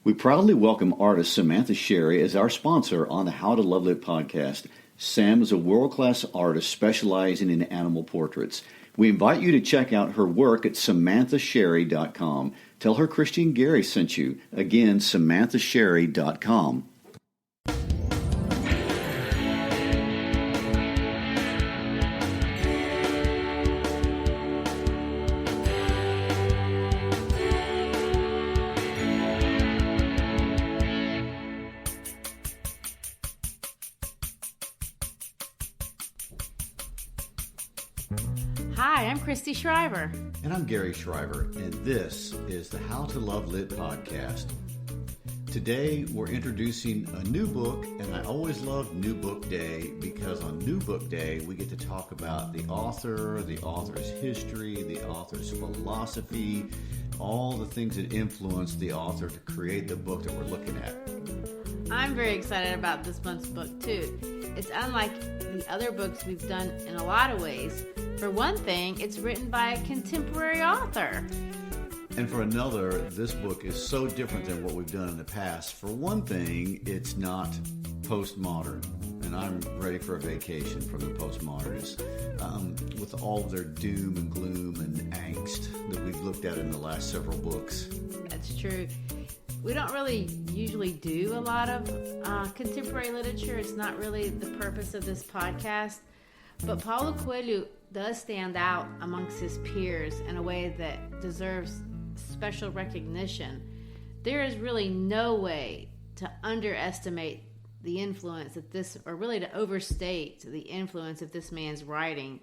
We proudly welcome artist Samantha Sherry as our sponsor on the How to Love Lit podcast. Sam is a world-class artist specializing in animal portraits. We invite you to check out her work at samanthasherry.com. Tell her Christian Gary sent you. Again, samanthasherry.com. Hi, I'm Christy Shriver. And I'm Gary Shriver, and this is the How to Love Lit podcast. Today, we're introducing a new book, and I always love New Book Day because on New Book Day, we get to talk about the author's history, the author's philosophy, all the things that influenced the author to create the book that we're looking at. I'm very excited about this month's book, too. It's unlike the other books we've done in a lot of ways. For one thing, it's written by a contemporary author. And for another, this book is so different than what we've done in the past. For one thing, it's not postmodern. And I'm ready for a vacation from the postmodernists with all of their doom and gloom and angst that we've looked at in the last several books. That's true. We don't really usually do a lot of contemporary literature. It's not really the purpose of this podcast. But Paulo Coelho does stand out amongst his peers in a way that deserves special recognition. There is really no way to underestimate the influence of this, or really to overstate the influence of this man's writing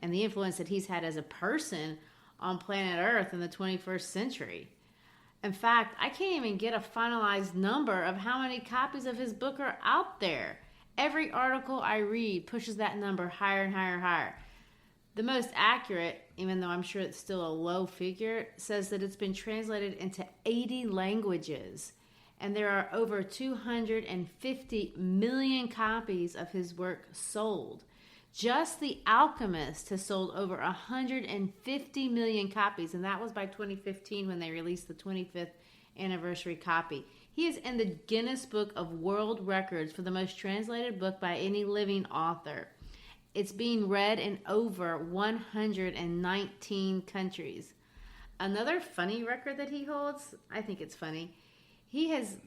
and the influence that he's had as a person on planet Earth in the 21st century. In fact, I can't even get a finalized number of how many copies of his book are out there. Every article I read pushes that number higher and higher and higher. The most accurate, even though I'm sure it's still a low figure, says that it's been translated into 80 languages. And there are over 250 million copies of his work sold. Just The Alchemist has sold over 150 million copies, and that was by 2015 when they released the 25th anniversary copy. He is in the Guinness Book of World Records for the most translated book by any living author. It's being read in over 119 countries. Another funny record that he holds, I think it's funny, he has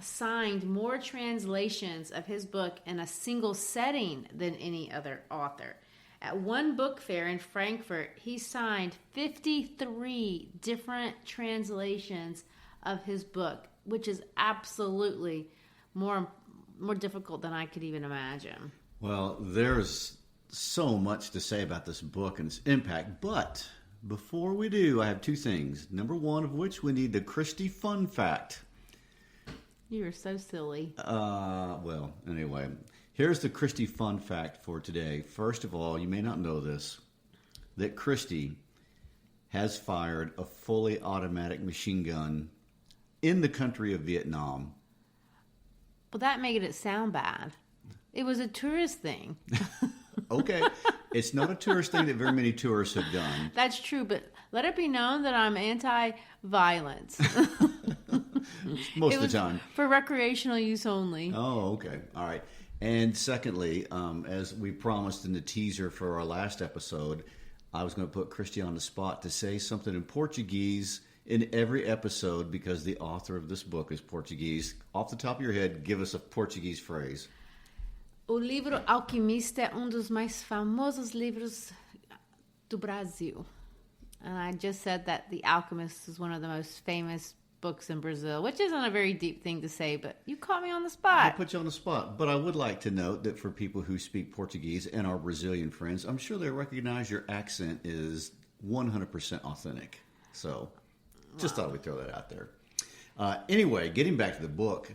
signed more translations of his book in a single setting than any other author. At one book fair in Frankfurt, he signed 53 different translations of his book, which is absolutely more difficult than I could even imagine. Well, there's so much to say about this book and its impact, but before we do, I have two things. Number one of which we need the Christy Fun Fact. You are so silly. Well, anyway, here's the Christy Fun Fact for today. First of all, you may not know this, that Christy has fired a fully automatic machine gun in the country of Vietnam. Well, that made it sound bad. It was a tourist thing. Okay. It's not a tourist thing that very many tourists have done. That's true, but let it be known that I'm anti-violence. Most of the time. For recreational use only. Oh, okay. All right. And secondly, as we promised in the teaser for our last episode, I was going to put Christy on the spot to say something in Portuguese in every episode because the author of this book is Portuguese. Off the top of your head, give us a Portuguese phrase. O livro Alchemist é dos mais famosos livros do Brasil. And I just said that The Alchemist is one of the most famous books in Brazil, which isn't a very deep thing to say, but you caught me on the spot. I put you on the spot. But I would like to note that for people who speak Portuguese and our Brazilian friends, I'm sure they recognize your accent is 100% authentic. So just thought we'd throw that out there. Anyway, getting back to the book,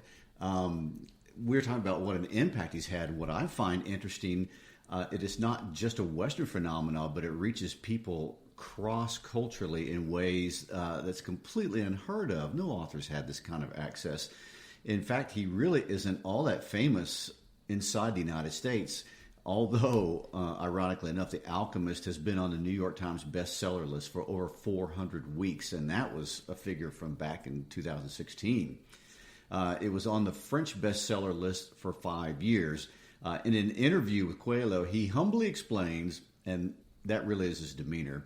we're talking about what an impact he's had. What I find interesting, it is not just a Western phenomenon, but it reaches people cross-culturally in ways that's completely unheard of. No author's had this kind of access. In fact, he really isn't all that famous inside the United States, although, ironically enough, The Alchemist has been on the New York Times bestseller list for over 400 weeks, and that was a figure from back in 2016. It was on the French bestseller list for 5 years. In an interview with Coelho, he humbly explains, and that really is his demeanor,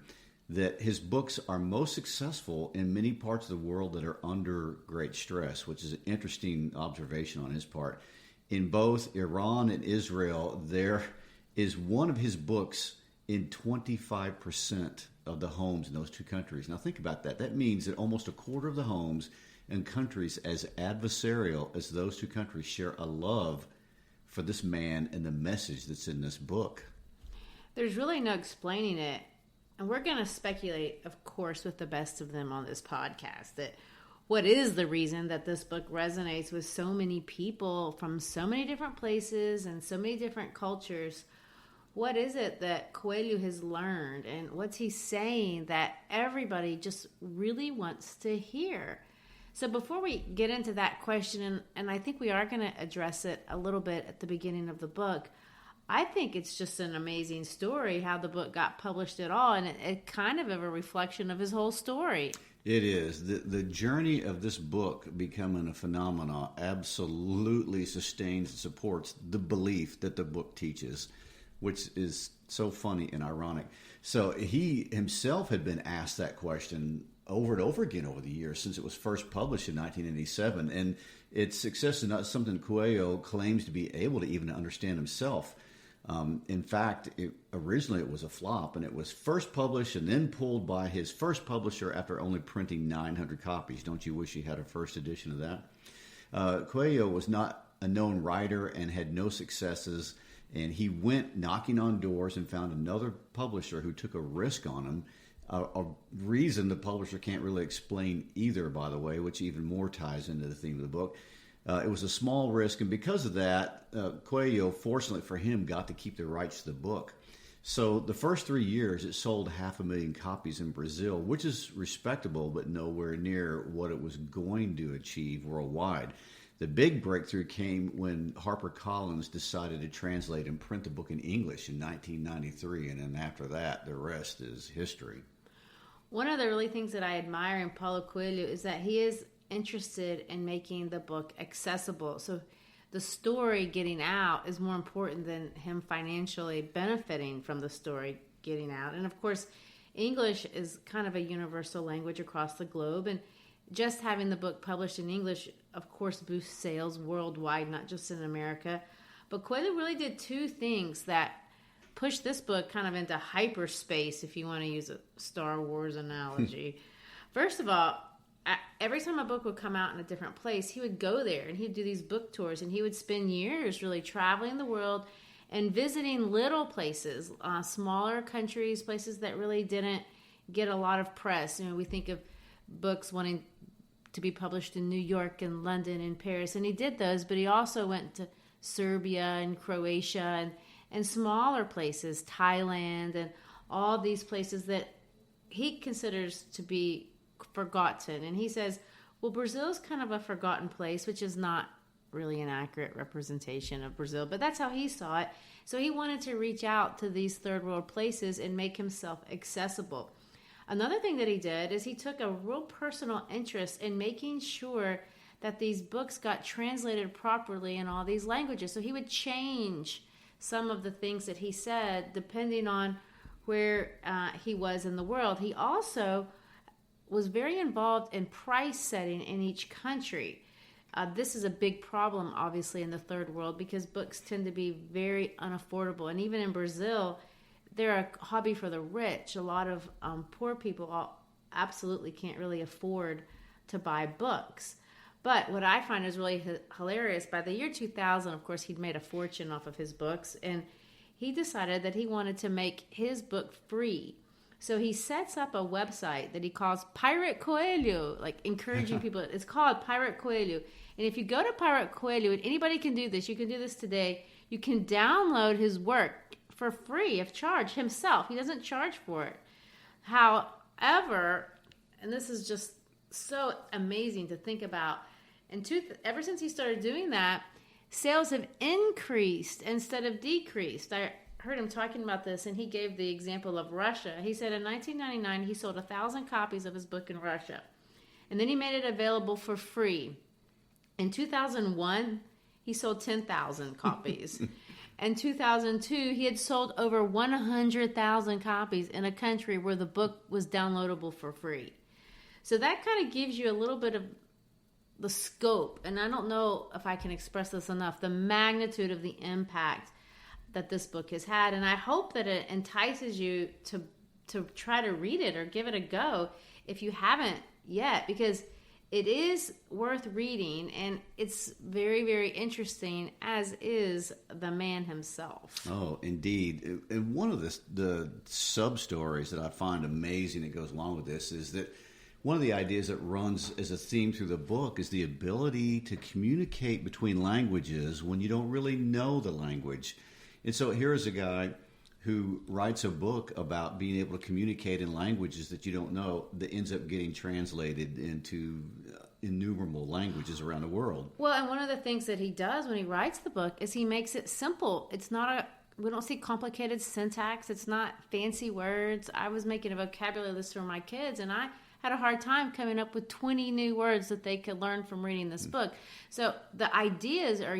that his books are most successful in many parts of the world that are under great stress, which is an interesting observation on his part. In both Iran and Israel, there is one of his books in 25% of the homes in those two countries. Now think about that. That means that almost a quarter of the homes in countries as adversarial as those two countries share a love for this man and the message that's in this book. There's really no explaining it. And we're going to speculate, of course, with the best of them on this podcast, that what is the reason that this book resonates with so many people from so many different places and so many different cultures. What is it that Coelho has learned, and what's he saying that everybody just really wants to hear? So before we get into that question, and I think we are going to address it a little bit at the beginning of the book, I think it's just an amazing story how the book got published at all, and it kind of a reflection of his whole story. It is. The journey of this book becoming a phenomenon absolutely sustains and supports the belief that the book teaches, which is so funny and ironic. So he himself had been asked that question over and over again over the years since it was first published in 1987, and its success is not something Coelho claims to be able to even understand himself. In fact, originally it was a flop, and it was first published and then pulled by his first publisher after only printing 900 copies. Don't you wish you had a first edition of that? Coelho was not a known writer and had no successes, and he went knocking on doors and found another publisher who took a risk on him, a reason the publisher can't really explain either, by the way, which even more ties into the theme of the book. It was a small risk, and because of that, Coelho, fortunately for him, got to keep the rights to the book. So the first 3 years, it sold 500,000 copies in Brazil, which is respectable, but nowhere near what it was going to achieve worldwide. The big breakthrough came when HarperCollins decided to translate and print the book in English in 1993, and then after that, the rest is history. One of the really things that I admire in Paulo Coelho is that he is interested in making the book accessible. So the story getting out is more important than him financially benefiting from the story getting out. And of course, English is kind of a universal language across the globe, and just having the book published in English, of course, boosts sales worldwide, not just in America. But Coelho really did two things that pushed this book kind of into hyperspace, if you want to use a Star Wars analogy. First of all, every time a book would come out in a different place, he would go there and he'd do these book tours, and he would spend years really traveling the world and visiting little places, smaller countries, places that really didn't get a lot of press. You know, we think of books wanting to be published in New York and London and Paris, and he did those, but he also went to Serbia and Croatia and smaller places, Thailand, and all these places that he considers to be forgotten. And he says, well, Brazil's kind of a forgotten place, which is not really an accurate representation of Brazil, but that's how he saw it. So he wanted to reach out to these third world places and make himself accessible. Another thing that he did is he took a real personal interest in making sure that these books got translated properly in all these languages. So he would change some of the things that he said depending on where he was in the world. He also was very involved in price setting in each country. This is a big problem, obviously, in the third world because books tend to be very unaffordable. And even in Brazil, they're a hobby for the rich. A lot of poor people absolutely can't really afford to buy books. But what I find is really hilarious, by the year 2000, of course, he'd made a fortune off of his books, and he decided that he wanted to make his book free. So he sets up a website that he calls Pirate Coelho, like encouraging people. It's called Pirate Coelho. And if you go to Pirate Coelho, and anybody can do this, you can do this today, you can download his work for free of charge himself. He doesn't charge for it. However, and this is just so amazing to think about, ever since he started doing that, sales have increased instead of decreased. I heard him talking about this, and he gave the example of Russia. He said in 1999 he sold 1,000 copies of his book in Russia, and then he made it available for free In 2001, he sold 10,000 copies. In 2002, he had sold over 100,000 copies in a country where the book was downloadable for free. So that kind of gives you a little bit of the scope, and I don't know if I can express this enough, the magnitude of the impact that this book has had. And I hope that it entices you to try to read it or give it a go if you haven't yet, because it is worth reading, and it's very, very interesting, as is the man himself. Oh, indeed. And one of the sub-stories that I find amazing that goes along with this is that one of the ideas that runs as a theme through the book is the ability to communicate between languages when you don't really know the language. And so here is a guy who writes a book about being able to communicate in languages that you don't know that ends up getting translated into innumerable languages around the world. Well, and one of the things that he does when he writes the book is he makes it simple. It's not we don't see complicated syntax. It's not fancy words. I was making a vocabulary list for my kids, and I had a hard time coming up with 20 new words that they could learn from reading this book. So the ideas are,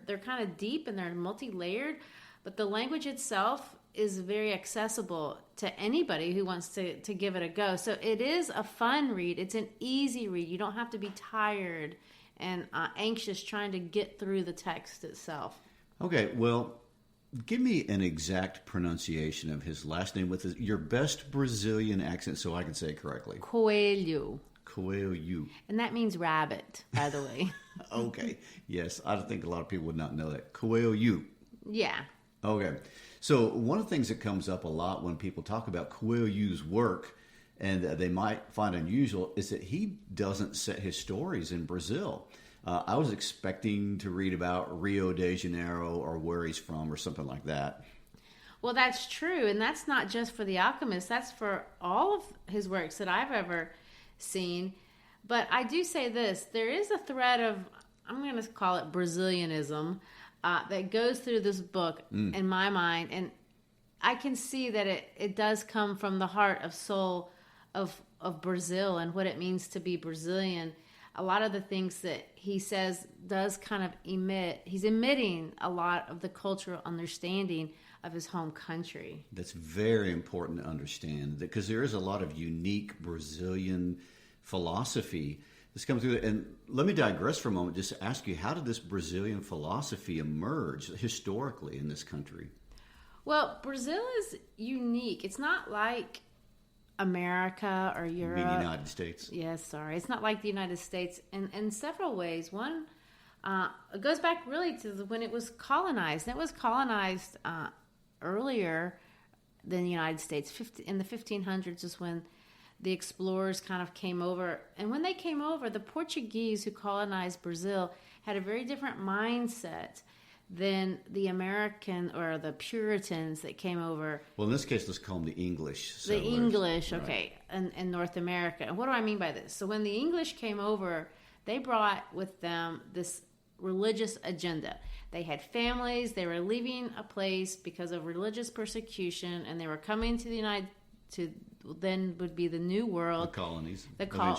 they're kind of deep and they're multi-layered, but the language itself is very accessible to anybody who wants to give it a go. So it is a fun read. It's an easy read. You don't have to be tired and anxious trying to get through the text itself. Okay, well, give me an exact pronunciation of his last name with your best Brazilian accent so I can say it correctly. Coelho. Coelho. And that means rabbit, by the way. Okay. Yes, I think a lot of people would not know that. Coelho. Yeah. Okay. So one of the things that comes up a lot when people talk about Coelho's work, and they might find unusual, is that he doesn't set his stories in Brazil. I was expecting to read about Rio de Janeiro or where he's from or something like that. Well, that's true. And that's not just for The Alchemist. That's for all of his works that I've ever seen. But I do say this. There is a thread of, I'm going to call it Brazilianism, that goes through this book in my mind. And I can see that it does come from the heart of soul of Brazil and what it means to be Brazilian. A lot of the things that he says does kind of he's emitting a lot of the cultural understanding of his home country. That's very important to understand, because there is a lot of unique Brazilian philosophy that's come through. And let me digress for a moment, just to ask you, how did this Brazilian philosophy emerge historically in this country? Well, Brazil is unique. It's not like America or Europe. You mean the United States? Yes, sorry. It's not like the United States in several ways. One, it goes back really to when it was colonized. It was colonized earlier than the United States. In the 1500s is when the explorers kind of came over. And when they came over, the Portuguese who colonized Brazil had a very different mindset than the American or the Puritans that came over. Well, in this case, let's call them the English settlers. The English, right. Okay, in North America. And what do I mean by this? So when the English came over, they brought with them this religious agenda. They had families. They were leaving a place because of religious persecution, and they were coming to then would be the New World. The colonies.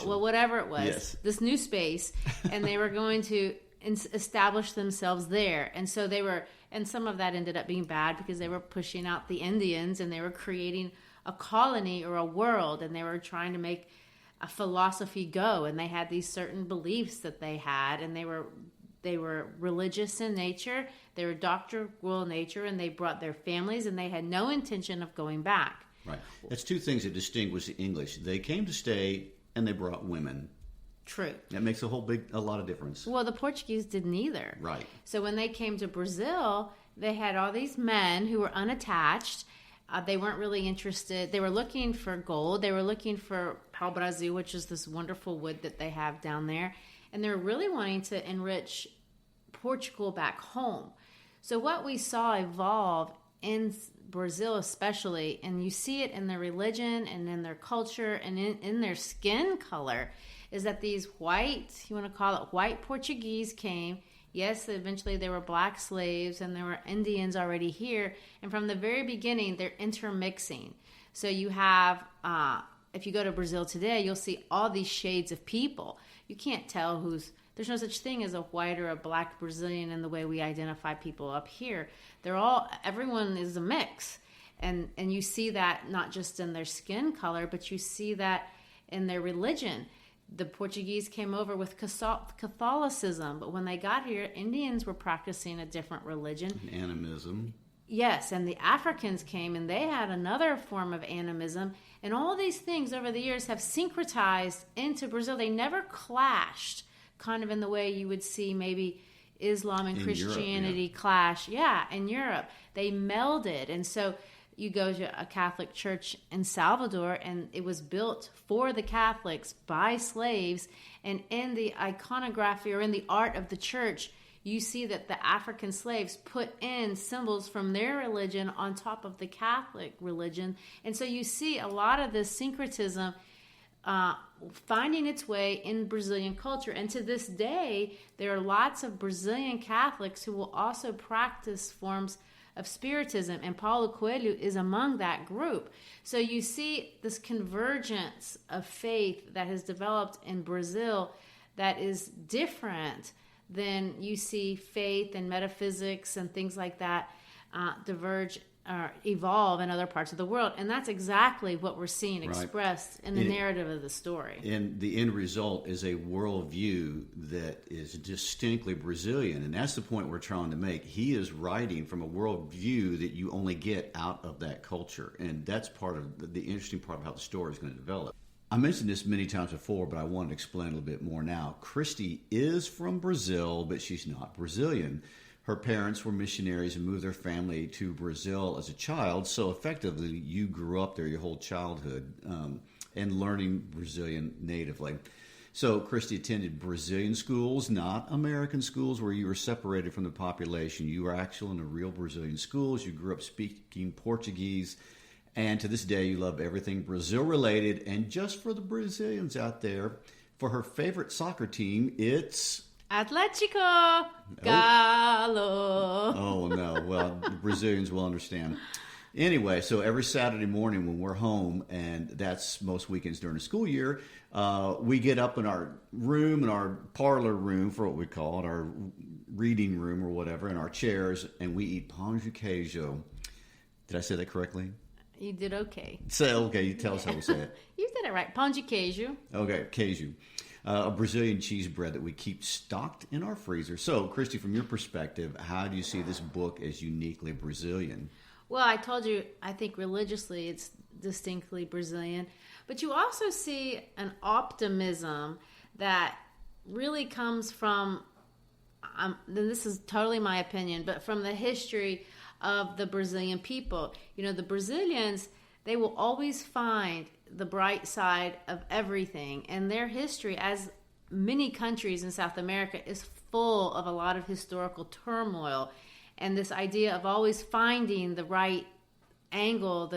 Well, whatever it was. Yes. This new space. And they were going to establish themselves there. And so and some of that ended up being bad because they were pushing out the Indians and they were creating a colony or a world, and they were trying to make a philosophy go. And they had these certain beliefs that they had, and they were religious in nature, they were doctrinal in nature, and they brought their families, and they had no intention of going back. Right. That's two things that distinguish the English. They came to stay, and they brought women. True. That makes a lot of difference. Well, the Portuguese didn't either. Right. So when they came to Brazil, they had all these men who were unattached. They weren't really interested. They were looking for gold. They were looking for pau-brasil, which is this wonderful wood that they have down there. And they were really wanting to enrich Portugal back home. So what we saw evolve in Brazil especially, and you see it in their religion and in their culture and in their skin color, is that these white, you want to call it white Portuguese came. Yes, eventually there were black slaves and there were Indians already here. And from the very beginning, they're intermixing. So you have, if you go to Brazil today, you'll see all these shades of people. You can't tell who's There's no such thing as a white or a black Brazilian in the way we identify people up here. Everyone is a mix. And you see that not just in their skin color, but you see that in their religion. The Portuguese came over with Catholicism, but when they got here, Indians were practicing a different religion. Animism. Yes, and the Africans came and they had another form of animism. And all these things over the years have syncretized into Brazil. They never clashed, kind of in the way you would see maybe Islam and Christianity clash. Yeah, in Europe. They melded. And so you go to a Catholic church in Salvador, and it was built for the Catholics by slaves. And in the iconography or in the art of the church, you see that the African slaves put in symbols from their religion on top of the Catholic religion. And so you see a lot of this syncretism finding its way in Brazilian culture. And to this day, there are lots of Brazilian Catholics who will also practice forms of Spiritism, and Paulo Coelho is among that group. So you see this convergence of faith that has developed in Brazil that is different than you see faith and metaphysics and things like that diverge or evolve in other parts of the world. And that's exactly what we're seeing expressed in the narrative of the story. And the end result is a worldview that is distinctly Brazilian. And that's the point we're trying to make. He is writing from a worldview that you only get out of that culture. And that's part of the interesting part of how the story is going to develop. I mentioned this many times before, but I want to explain a little bit more now. Christy is from Brazil, but she's not Brazilian. Her parents were missionaries and moved their family to Brazil as a child. So effectively, you grew up there your whole childhood and learning Brazilian natively. So Christy attended Brazilian schools, not American schools where you were separated from the population. You were actually in the real Brazilian schools. You grew up speaking Portuguese. And to this day, you love everything Brazil-related. And just for the Brazilians out there, for her favorite soccer team, it's Atlético Galo. Oh, no. Well, the Brazilians will understand. Anyway, so every Saturday morning when we're home, and that's most weekends during the school year, we get up in our room, in our parlor room, for what we call it, our reading room or whatever, in our chairs, and we eat pão de queijo. Did I say that correctly? You did okay. You tell us how to say it. You did it right. Pão de queijo. Okay, queijo. A Brazilian cheese bread that we keep stocked in our freezer. So, Christy, from your perspective, how do you see this book as uniquely Brazilian? Well, I told you, I think religiously it's distinctly Brazilian. But you also see an optimism that really comes from, this is totally my opinion, but from the history of the Brazilian people. You know, the Brazilians, they will always find the bright side of everything. And their history, as many countries in South America, is full of a lot of historical turmoil. And this idea of always finding the right angle,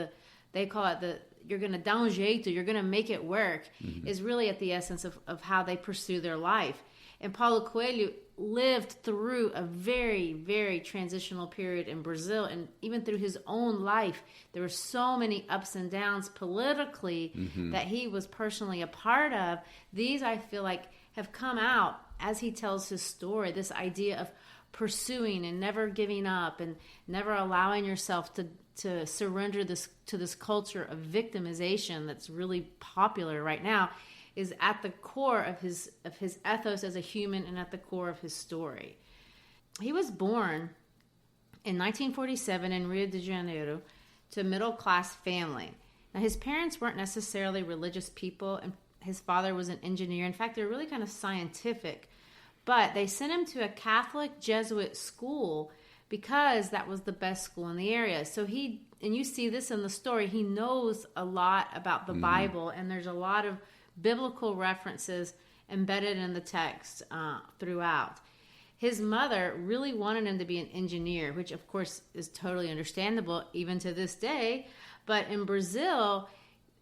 they call it you're going to dar um jeito, you're going to make it work, is really at the essence of how they pursue their life. And Paulo Coelho lived through a very, very transitional period in Brazil. And even through his own life, there were so many ups and downs politically that he was personally a part of. These, I feel like, have come out as he tells his story, this idea of pursuing and never giving up and never allowing yourself to surrender to this culture of victimization that's really popular right now, is at the core of his ethos as a human and at the core of his story. He was born in 1947 in Rio de Janeiro to a middle-class family. Now, his parents weren't necessarily religious people, and his father was an engineer. In fact, they were really kind of scientific. But they sent him to a Catholic Jesuit school because that was the best school in the area. So and you see this in the story, he knows a lot about the Bible, and there's a lot of biblical references embedded in the text throughout. His mother really wanted him to be an engineer, which of course is totally understandable even to this day. But in Brazil,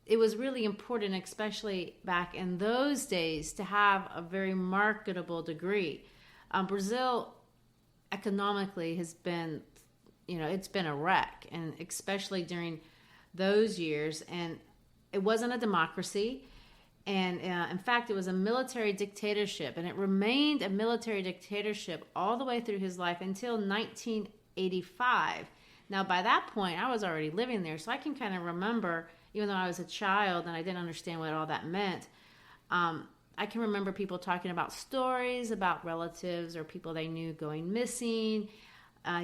it was really important, especially back in those days, to have a very marketable degree. Brazil economically has been, it's been a wreck, and especially during those years. And it wasn't a democracy. And in fact, it was a military dictatorship, and it remained a military dictatorship all the way through his life until 1985. Now, by that point, I was already living there, so I can kind of remember, even though I was a child and I didn't understand what all that meant, I can remember people talking about stories about relatives or people they knew going missing.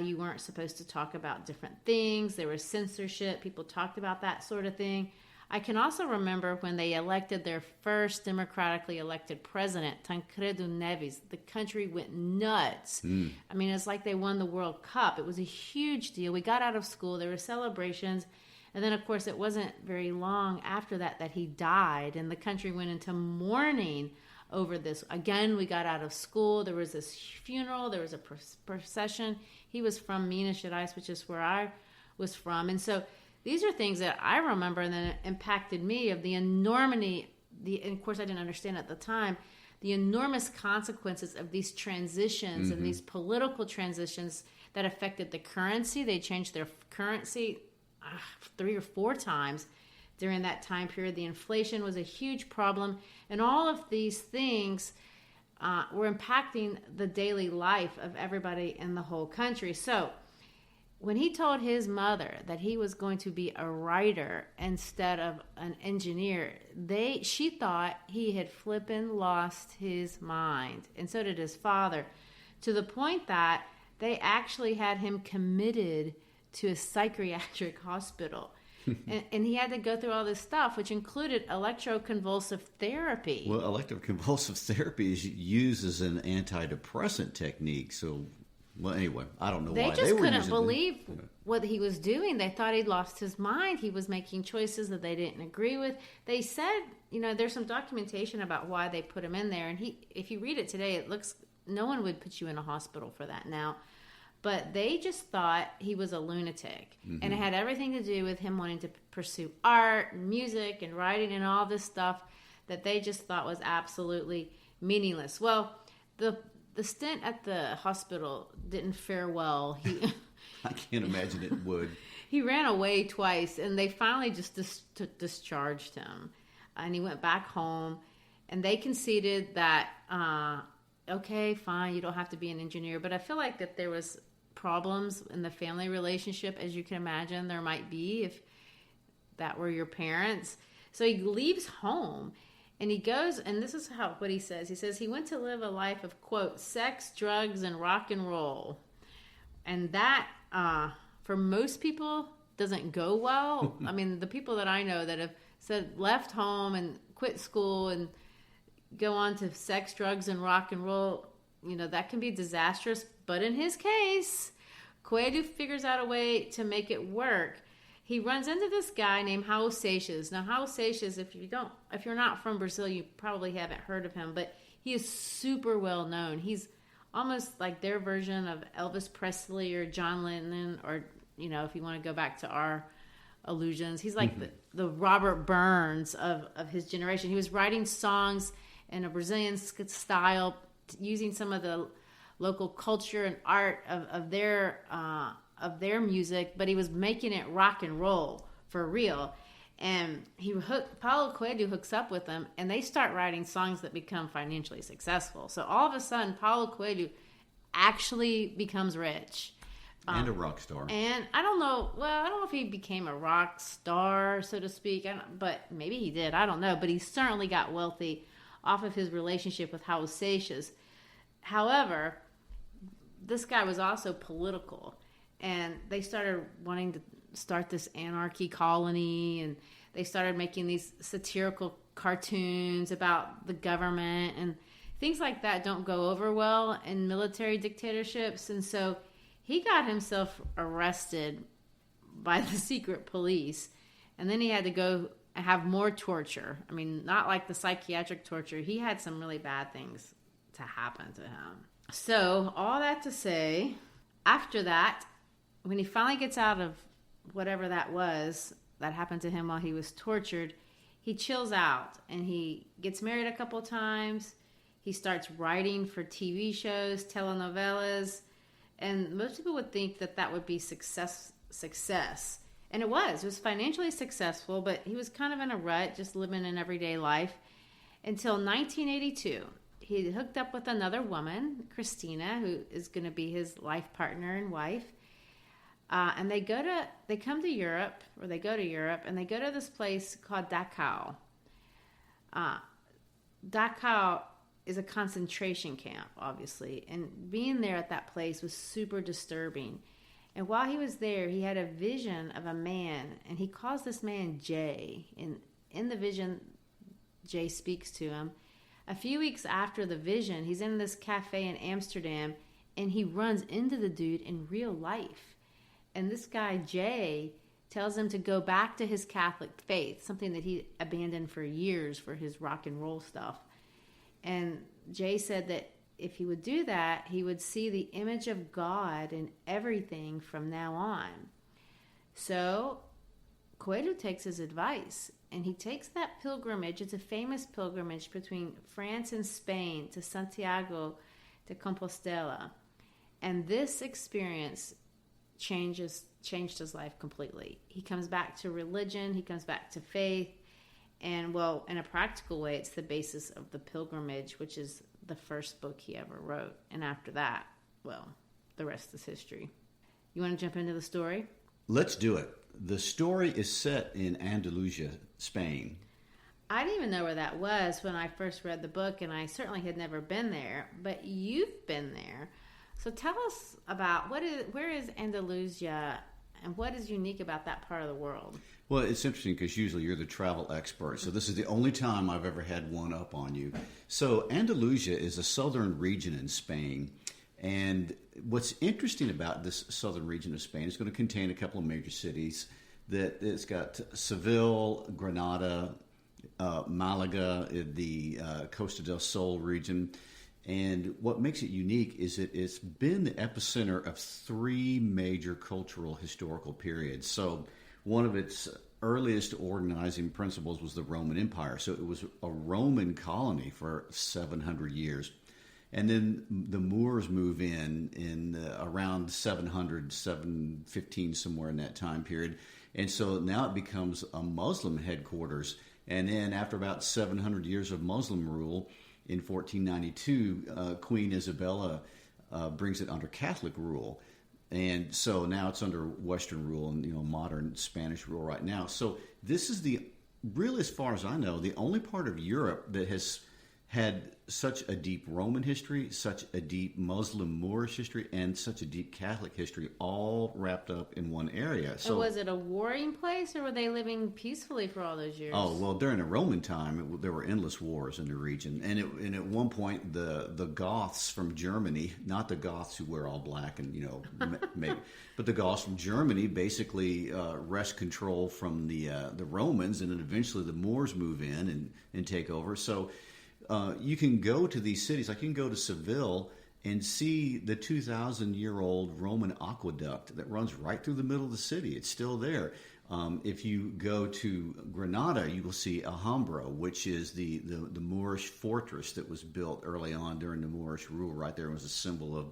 You weren't supposed to talk about different things. There was censorship. People talked about that sort of thing. I can also remember when they elected their first democratically elected president, Tancredo Neves. The country went nuts. I mean, it's like they won the World Cup. It was a huge deal. We got out of school. There were celebrations. And then, of course, it wasn't very long after that that he died. And the country went into mourning over this. Again, we got out of school. There was this funeral. There was a procession. He was from Minas Gerais, which is where I was from. And so these are things that I remember and then impacted me of the enormity, and of course I didn't understand at the time, the enormous consequences of these transitions and these political transitions that affected the currency. They changed their currency 3 or 4 times during that time period. The inflation was a huge problem, and all of these things were impacting the daily life of everybody in the whole country. So when he told his mother that he was going to be a writer instead of an engineer, she thought he had flippin' lost his mind. And so did his father, to the point that they actually had him committed to a psychiatric hospital. and he had to go through all this stuff, which included electroconvulsive therapy. Well, electroconvulsive therapy is used as an antidepressant technique, so... Well, anyway, I don't know why they were couldn't believe what he was doing. They thought he'd lost his mind. He was making choices that they didn't agree with. They said, there's some documentation about why they put him in there. And if you read it today, it looks, no one would put you in a hospital for that now. But they just thought he was a lunatic. And it had everything to do with him wanting to pursue art, and music, and writing, and all this stuff that they just thought was absolutely meaningless. Well, the stint at the hospital didn't fare well. I can't imagine it would. He ran away twice, and they finally just discharged him. And he went back home, and they conceded that, okay, fine, you don't have to be an engineer. But I feel like that there was problems in the family relationship, as you can imagine there might be if that were your parents. So he leaves home. And he goes, and this is what he says. He says he went to live a life of, quote, sex, drugs, and rock and roll. And that, for most people, doesn't go well. I mean, the people that I know that have said left home and quit school and go on to sex, drugs, and rock and roll, that can be disastrous. But in his case, Coelho figures out a way to make it work. He runs into this guy named Raul Seixas. Now, Raul Seixas, if you're not from Brazil, you probably haven't heard of him, but he is super well known. He's almost like their version of Elvis Presley or John Lennon, or, if you want to go back to our allusions, he's like the Robert Burns of his generation. He was writing songs in a Brazilian style, using some of the local culture and art of their music, but he was making it rock and roll for real. And Paulo Coelho hooks up with them, and they start writing songs that become financially successful. So all of a sudden, Paulo Coelho actually becomes rich. And a rock star. And I don't know if he became a rock star, so to speak, but maybe he did. I don't know. But he certainly got wealthy off of his relationship with Raul Seixas. However, this guy was also political. And they started wanting to start this anarchy colony, and they started making these satirical cartoons about the government, and things like that don't go over well in military dictatorships. And so he got himself arrested by the secret police, and then he had to go have more torture. I mean, not like the psychiatric torture. He had some really bad things to happen to him. So all that to say, after that, when he finally gets out of whatever that was that happened to him while he was tortured, he chills out, and he gets married a couple times. He starts writing for TV shows, telenovelas, and most people would think that would be success. And it was financially successful, but he was kind of in a rut, just living an everyday life. until 1982. He hooked up with another woman, Christina, who is going to be his life partner and wife. And they go to Europe, and they go to this place called Dachau. Dachau is a concentration camp, obviously, and being there at that place was super disturbing. And while he was there, he had a vision of a man, and he calls this man Jay. And in the vision, Jay speaks to him. A few weeks after the vision, he's in this cafe in Amsterdam, and he runs into the dude in real life. And this guy, Jay, tells him to go back to his Catholic faith, something that he abandoned for years for his rock and roll stuff. And Jay said that if he would do that, he would see the image of God in everything from now on. So Coelho takes his advice, and he takes that pilgrimage. It's a famous pilgrimage between France and Spain to Santiago de Compostela. And this experience changed his life completely. He comes back to religion, he comes back to faith, and well, in a practical way, it's the basis of the pilgrimage, which is the first book he ever wrote. And after that, well, the rest is history. You want to jump into the story? Let's do it. The story is set in Andalusia, Spain. I didn't even know where that was when I first read the book, and I certainly had never been there, but you've been there. So tell us about where is Andalusia, and what is unique about that part of the world? Well, it's interesting because usually you're the travel expert, so this is the only time I've ever had one up on you. So Andalusia is a southern region in Spain, and what's interesting about this southern region of Spain is going to contain a couple of major cities. That it's got Seville, Granada, Malaga, the Costa del Sol region. And what makes it unique is that it's been the epicenter of three major cultural historical periods. So one of its earliest organizing principles was the Roman Empire. So it was a Roman colony for 700 years. And then the Moors move in around 700, 715, somewhere in that time period. And so now it becomes a Muslim headquarters. And then after about 700 years of Muslim rule, in 1492, Queen Isabella brings it under Catholic rule. And so now it's under Western rule and modern Spanish rule right now. So this is really, as far as I know, the only part of Europe that has had such a deep Roman history, such a deep Muslim Moorish history, and such a deep Catholic history, all wrapped up in one area. So, and was it a warring place, or were they living peacefully for all those years? Oh, well, during the Roman time, there were endless wars in the region. And at one point, the Goths from Germany, not the Goths who wear all black and, but the Goths from Germany basically wrest control from the Romans, and then eventually the Moors move in and take over. So you can go to these cities, like you can go to Seville and see the 2,000-year-old Roman aqueduct that runs right through the middle of the city. It's still there. If you go to Granada, you will see Alhambra, which is the Moorish fortress that was built early on during the Moorish rule. Right there was a symbol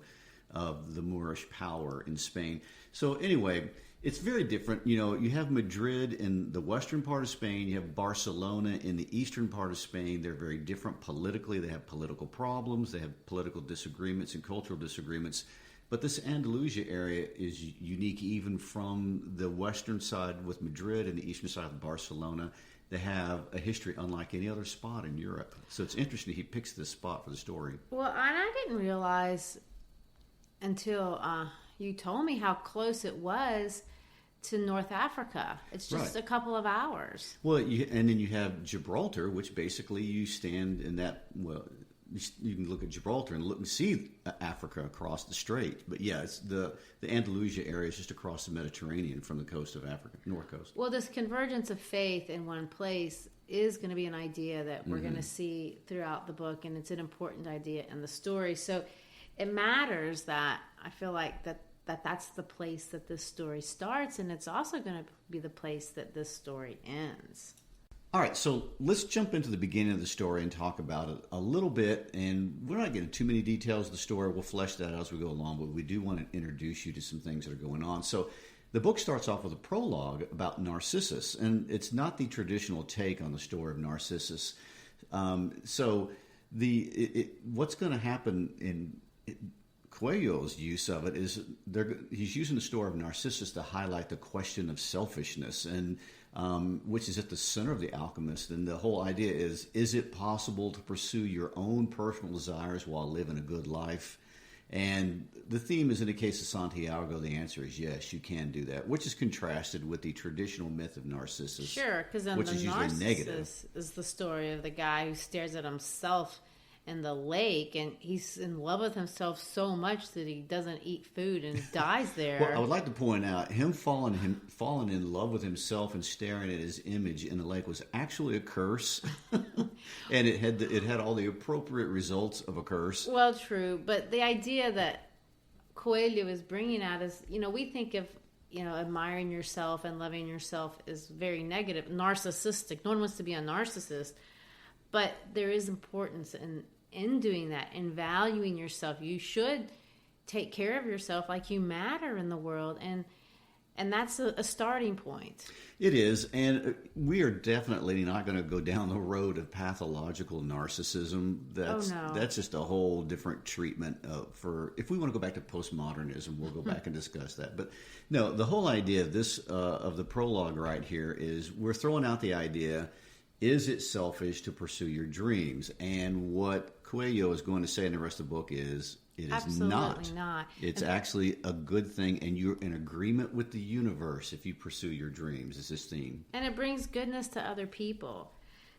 of the Moorish power in Spain. So anyway, it's very different. You have Madrid in the western part of Spain. You have Barcelona in the eastern part of Spain. They're very different politically. They have political problems. They have political disagreements and cultural disagreements. But this Andalusia area is unique even from the western side with Madrid and the eastern side with Barcelona. They have a history unlike any other spot in Europe. So it's interesting he picks this spot for the story. Well, and I didn't realize until you told me how close it was to North Africa. It's just a couple of hours. Well, and then you have Gibraltar, which basically you stand in that, you can look at Gibraltar and look and see Africa across the strait. But yeah, it's the Andalusia area is just across the Mediterranean from the coast of Africa, north coast. Well, this convergence of faith in one place is going to be an idea that we're going to see throughout the book, and it's an important idea in the story. So it matters that I feel like that's the place that this story starts, and it's also going to be the place that this story ends. All right, so let's jump into the beginning of the story and talk about it a little bit. And we're not getting too many details of the story. We'll flesh that out as we go along, but we do want to introduce you to some things that are going on. So the book starts off with a prologue about Narcissus, and it's not the traditional take on the story of Narcissus. So what's going to happen in Coelho's use of it is he's using the story of Narcissus to highlight the question of selfishness, and which is at the center of The Alchemist. And the whole idea is it possible to pursue your own personal desires while living a good life? And the theme is, in the case of Santiago, the answer is yes, you can do that, which is contrasted with the traditional myth of Narcissus. Sure, because then which the is usually negative. is the story of the guy who stares at himself in the lake, and he's in love with himself so much that he doesn't eat food and dies there. Well, I would like to point out him falling in love with himself and staring at his image in the lake was actually a curse, and it had all the appropriate results of a curse. Well, true, but the idea that Coelho is bringing out is, we think of admiring yourself and loving yourself is very negative, narcissistic. No one wants to be a narcissist, but there is importance in doing that, in valuing yourself. You should take care of yourself like you matter in the world, and that's a starting point. It is, and we are definitely not going to go down the road of pathological narcissism. That's just a whole different treatment for. If we want to go back to postmodernism, we'll go back and discuss that. But no, the whole idea of this of the prologue right here is we're throwing out the idea: is it selfish to pursue your dreams? And what Coelho is going to say in the rest of the book is it is absolutely not. It's actually a good thing, and you're in agreement with the universe if you pursue your dreams. Is his theme. And it brings goodness to other people.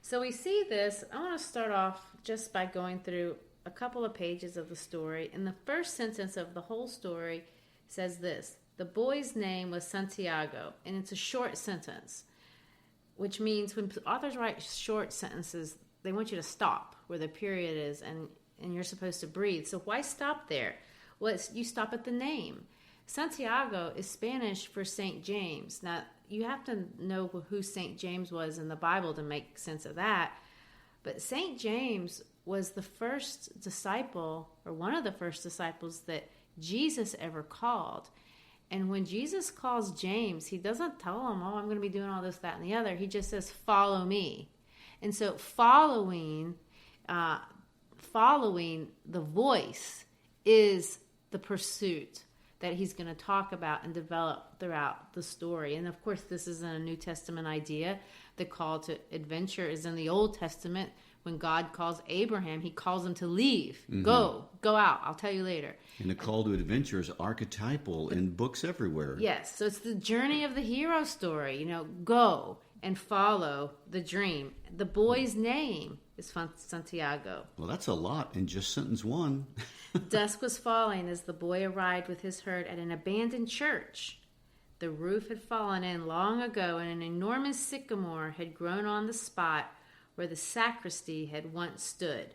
So we see this. I want to start off just by going through a couple of pages of the story. And the first sentence of the whole story says this: the boy's name was Santiago, and it's a short sentence, which means when authors write short sentences, they want you to stop where the period is, and you're supposed to breathe. So why stop there? Well, you stop at the name. Santiago is Spanish for St. James. Now, you have to know who St. James was in the Bible to make sense of that. But St. James was the first disciple, or one of the first disciples that Jesus ever called. And when Jesus calls James, he doesn't tell him, I'm going to be doing all this, that, and the other. He just says, follow me. And so following the voice is the pursuit that he's going to talk about and develop throughout the story. And of course, this isn't a New Testament idea. The call to adventure is in the Old Testament. When God calls Abraham, he calls him to leave. Mm-hmm. Go out. I'll tell you later. And the call to adventure is archetypal in books everywhere. Yes. So it's the journey of the hero story. Go and follow the dream. The boy's name is Santiago. Well, that's a lot in just sentence one. Dusk was falling as the boy arrived with his herd at an abandoned church. The roof had fallen in long ago, and an enormous sycamore had grown on the spot where the sacristy had once stood.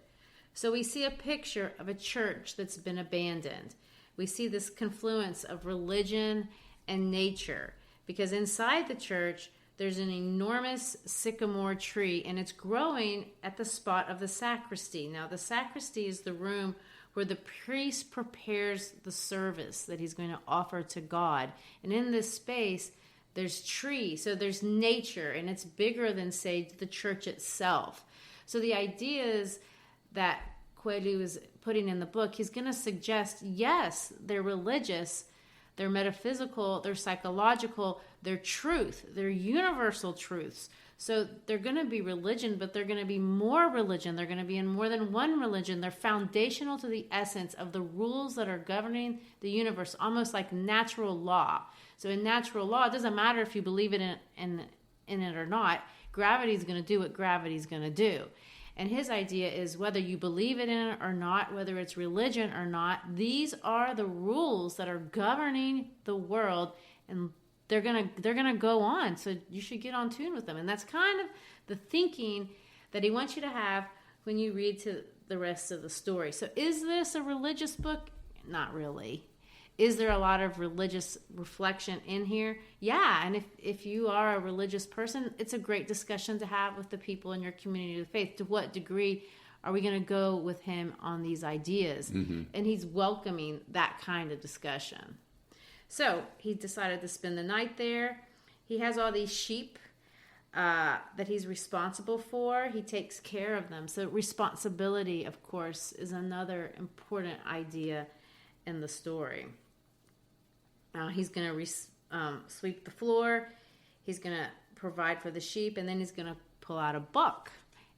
So we see a picture of a church that's been abandoned. We see this confluence of religion and nature, because inside the church there's an enormous sycamore tree, and it's growing at the spot of the sacristy. Now, the sacristy is the room where the priest prepares the service that he's going to offer to God. And in this space, there's trees, so there's nature, and it's bigger than, say, the church itself. So the idea is that Coelho is putting in the book, he's going to suggest, yes, they're religious, they're metaphysical, they're psychological, they're truth, they're universal truths. So they're going to be religion, but they're going to be more religion. They're going to be in more than one religion. They're foundational to the essence of the rules that are governing the universe, almost like natural law. So in natural law, it doesn't matter if you believe in it or not. Gravity is going to do what gravity is going to do. And his idea is whether you believe in it or not, whether it's religion or not, these are the rules that are governing the world, and they're gonna go on. So you should get on tune with them. And that's kind of the thinking that he wants you to have when you read to the rest of the story. So is this a religious book? Not really. Is there a lot of religious reflection in here? Yeah, and if you are a religious person, it's a great discussion to have with the people in your community of faith. To what degree are we going to go with him on these ideas? Mm-hmm. And he's welcoming that kind of discussion. So he decided to spend the night there. He has all these sheep that he's responsible for. He takes care of them. So responsibility, of course, is another important idea in the story. He's going to sweep the floor. He's going to provide for the sheep, and then he's going to pull out a book.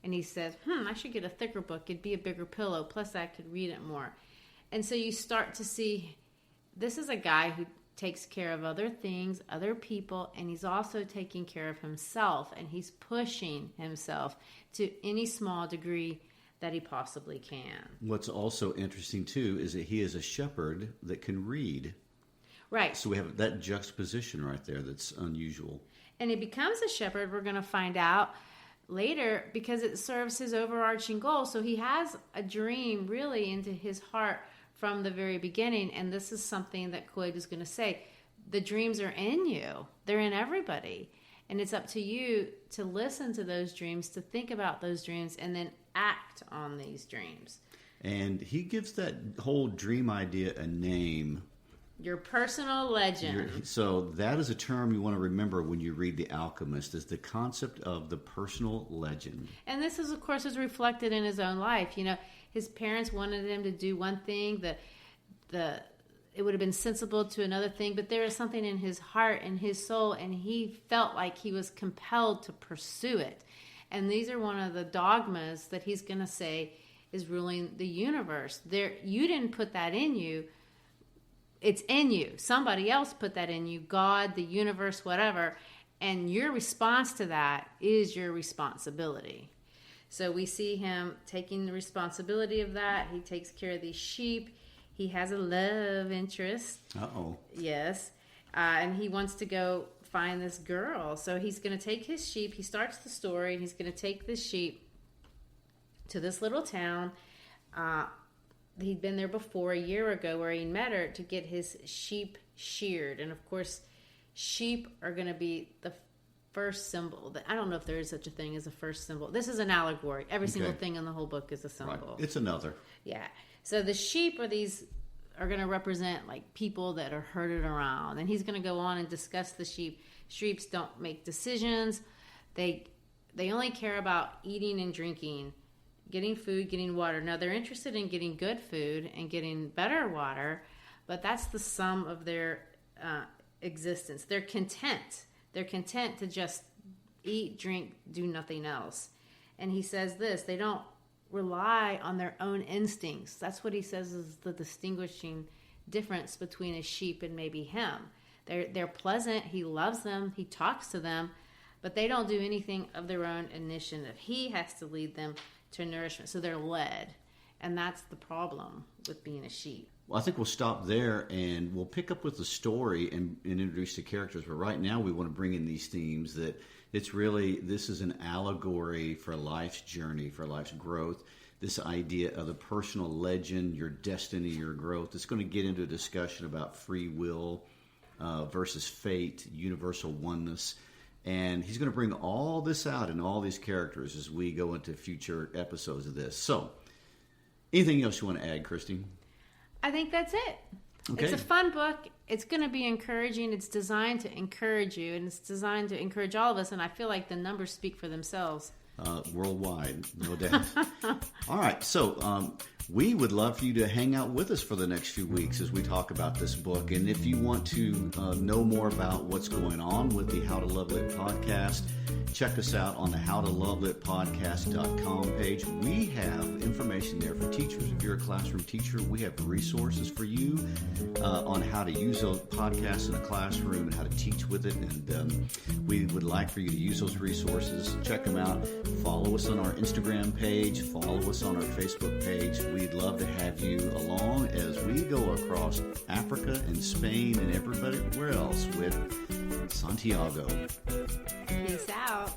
And he says, I should get a thicker book. It'd be a bigger pillow. Plus, I could read it more. And so you start to see this is a guy who takes care of other things, other people, and he's also taking care of himself. And he's pushing himself to any small degree that he possibly can. What's also interesting, too, is that he is a shepherd that can read. Right. So we have that juxtaposition right there that's unusual. And he becomes a shepherd, we're going to find out later, because it serves his overarching goal. So he has a dream really into his heart from the very beginning. And this is something that Coelho is going to say. The dreams are in you. They're in everybody. And it's up to you to listen to those dreams, to think about those dreams, and then act on these dreams. And he gives that whole dream idea a name. Your personal legend. So that is a term you want to remember when you read The Alchemist, is the concept of the personal legend. And this is, of course, is reflected in his own life. You know, his parents wanted him to do one thing, it would have been sensible to another thing, but there is something in his heart and his soul, and he felt like he was compelled to pursue it. And these are one of the dogmas that he's going to say is ruling the universe. You didn't put that in you. It's in you. Somebody else put that in you, God, the universe, whatever. And your response to that is your responsibility. So we see him taking the responsibility of that. He takes care of these sheep. He has a love interest. Uh-oh. Yes. And he wants to go find this girl. So he's going to take his sheep. He starts the story, and he's going to take this sheep to this little town. He'd been there before a year ago where he met her to get his sheep sheared. And, of course, sheep are going to be the first symbol. I don't know if there is such a thing as a first symbol. This is an allegory. Every single thing in the whole book is a symbol. Right. It's another. Yeah. So the sheep are going to represent like people that are herded around. And he's going to go on and discuss the sheep. Sheep don't make decisions. They only care about eating and drinking, getting food, getting water. Now, they're interested in getting good food and getting better water, but that's the sum of their existence. They're content. They're content to just eat, drink, do nothing else. And he says this, they don't rely on their own instincts. That's what he says is the distinguishing difference between a sheep and maybe him. They're pleasant. He loves them. He talks to them, but they don't do anything of their own initiative. He has to lead them to nourishment. So they're led. And that's the problem with being a sheep. Well, I think we'll stop there, and we'll pick up with the story and introduce the characters. But right now we want to bring in these themes that this is an allegory for life's journey, for life's growth. This idea of the personal legend, your destiny, your growth. It's going to get into a discussion about free will versus fate, universal oneness. And he's going to bring all this out in all these characters as we go into future episodes of this. So, anything else you want to add, Christine? I think that's it. Okay. It's a fun book. It's going to be encouraging. It's designed to encourage you, and it's designed to encourage all of us. And I feel like the numbers speak for themselves. Worldwide, no doubt. All right, so we would love for you to hang out with us for the next few weeks as we talk about this book. And if you want to know more about what's going on with the How to Love Lit podcast, check us out on the howtolovelitpodcast.com page. We have information there for teachers. If you're a classroom teacher, we have resources for you on how to use those podcasts in a classroom and how to teach with it. And we would like for you to use those resources. Check them out. Follow us on our Instagram page. Follow us on our Facebook page. We'd love to have you along as we go across Africa and Spain and everywhere else with Santiago. Peace out.